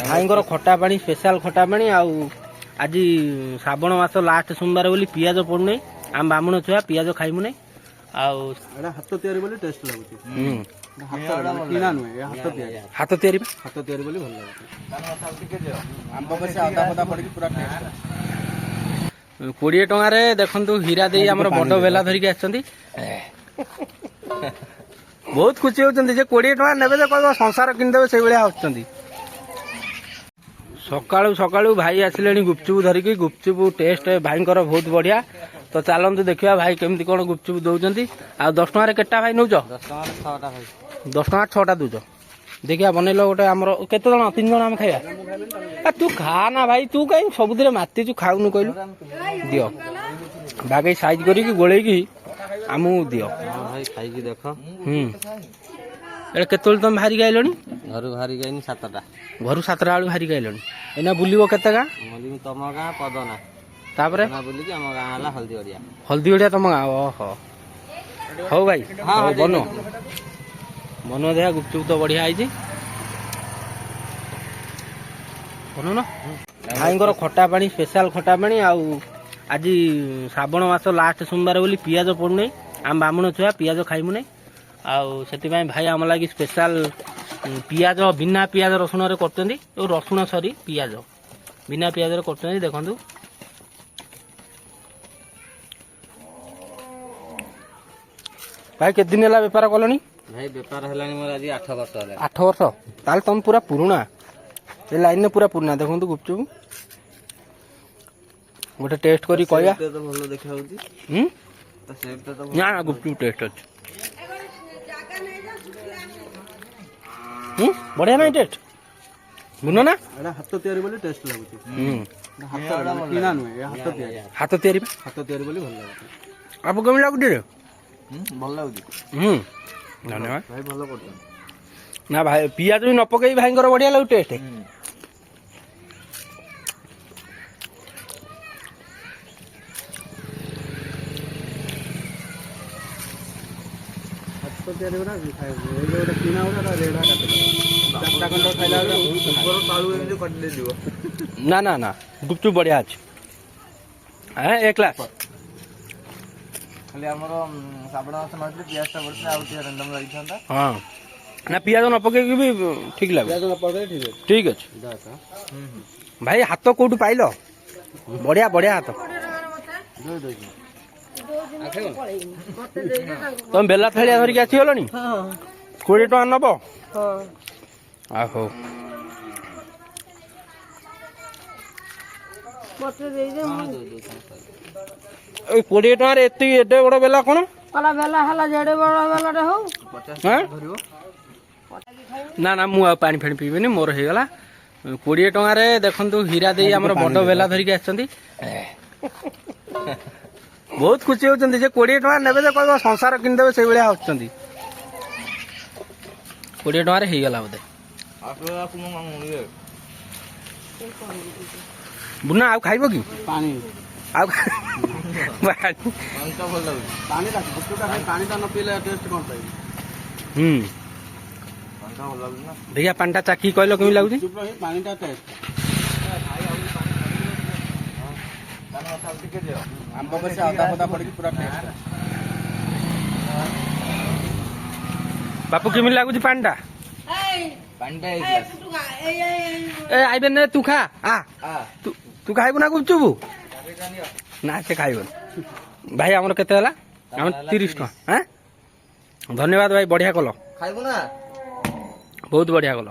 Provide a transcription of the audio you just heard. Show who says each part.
Speaker 1: भाईंकर खटा पानी स्पेशल खटा पानी आज श्रावण मास लास्ट सोमवार बोली पियाज पड़ुना आम बामुण छुआ पियाज खाइबू ना
Speaker 2: हाथ तैयारी बोली टेस्ट लाଗୁଛି किना नुहे
Speaker 1: हाथ तैयारी
Speaker 2: बोली भल लाଗୁଛି आंब पछे आधा पदा पड़ी पूरा टेस्ट
Speaker 1: 20 टंगारे देखंतु हीरा देई हमर बड़ बेला धरिक आछंती बहुत खुशी होचंती जे 20 टंगा नेबे जे कहबो संसार किन देबे से बेला होचंती सकाळू सकाळू भाई आसिलेनी गुपचुप धरिक गुपचुप टेस्ट भाईंकर बहुत बढ़िया तो चलतु देखा भाई केमती कौन गुपचुप दौरान आ 10 टंका केटा भाई नौ 10 टंका 6टा दूच देखिया बनइल गोटे आमर केते जण 3 जण आम खाइबा तू खा ना भाई तू कहीं सबुदरे माती चु खाऊनु कहलु दियो बागे साइज करी गोले की आमु दियो
Speaker 2: भाई खाई की देखो
Speaker 1: ए केतल तुम भारी गाइलनी
Speaker 2: घर भारी गाइनी 7टा
Speaker 1: घर 7टा आलू भारी गाइलनी एना बुलिबो केते गा
Speaker 2: बुलिबो तम गा पदना
Speaker 1: तापरे
Speaker 2: ना बुली की हम गा हला
Speaker 1: हल्दी ओडिया तुम गा ओहो हो भाई हां बनो मनो देखा गुपचुप तो बढ़िया आई बनो ना भाईंकर खटा पानी स्पेशल खटा पानी आज श्रावण मास लास्ट सोमवार बोली पियाज पड़ुना आम बामुण छुआ पियाज खाइबू ना भाई आम लगी स्पेशल पियाज बिना पियाज रसुण कर रसुण सरी पियाज बिना पियाज कर देखु भाई के दिन है बेपार कलनी
Speaker 2: भाई बेपार हेलानी मोर आज 8 वर्ष होला
Speaker 1: 8 वर्ष ताल तुम पूरा पुराना ए लाइन ने पूरा पुराना देखो गुपचुप गोटे टेस्ट करी कहया
Speaker 2: तो भलो देखा होती तो सेब तो
Speaker 1: ना गुपचुप टेस्ट अछि बढ़िया ना टेस्ट बुनो ना
Speaker 2: एडा हाथ तैयारी बोली टेस्ट लागुची हाथ किना नुहे हाथ तैयारी बोली भल लागुची
Speaker 1: आपको केम लागुची रे
Speaker 2: भल लागुची
Speaker 1: धन्यवाद
Speaker 2: भाई भलो करछ
Speaker 1: ना भाई पियाज भी न पकई भाईंकर बढ़िया लागु टेस्ट
Speaker 2: तो तेरे बना खाए ये जो किना वाला रेडा काटे 4टा कंड खाइला ऊपर ताळू एने कट ले दियो
Speaker 1: ना ना ना गुपचुप बढ़िया अछि हैं 1 क्लास
Speaker 2: खाली हमरो साबण मास नथि पियाजटा बडसे आउ टे रैंडम लागि थांता
Speaker 1: हां ना पियाज न पके भी ठीक लागे
Speaker 2: पियाज न पके
Speaker 1: ठीक अछि भाई हाथ कोठु पाइलो बढ़िया बढ़िया हाथ तुम बेला थालिया धरिक आसी गलनी 20 टका नब आहो 20 टका एते बड़ बेला कौन
Speaker 3: बेला हला जेडे बड़ बेलाटे हो
Speaker 1: ना ना मु पानी फाणी पीबेनी मोर हो गला 20 टका देखु हीरा देई हमर बड़ बेला धरिक आछंती बहुत खुशी होचंती जे 20 टका नेबे जे कहबो संसार किन देबे से बेला होचंती 20 टका रे हे गला बोदे बुना आ खाइबो की
Speaker 2: पानी
Speaker 1: आ
Speaker 2: पानी तो भल लागु पानी ला गुपचुपटा खाई पानी ता न पीले टेस्ट कोन पाई पानी ता भल लागु ना
Speaker 1: भैया पानीटा चाकी कहलो केमी लागुची
Speaker 2: गुपचुप रे पानी ता टेस्ट आंब पछे आधा पदा पड़ी पूरा टेस्ट
Speaker 1: बापू केमी लागुची पानीटा
Speaker 2: पानीटा एक
Speaker 1: ए आइबे ने तू खा आ तू खाइबू ना गुपचुप ना से खाइबन भाई हमर केते हला हम 30 टका हैं धन्यवाद भाई बढ़िया कलो
Speaker 2: खाइबू ना
Speaker 1: बहुत बढ़िया कलो।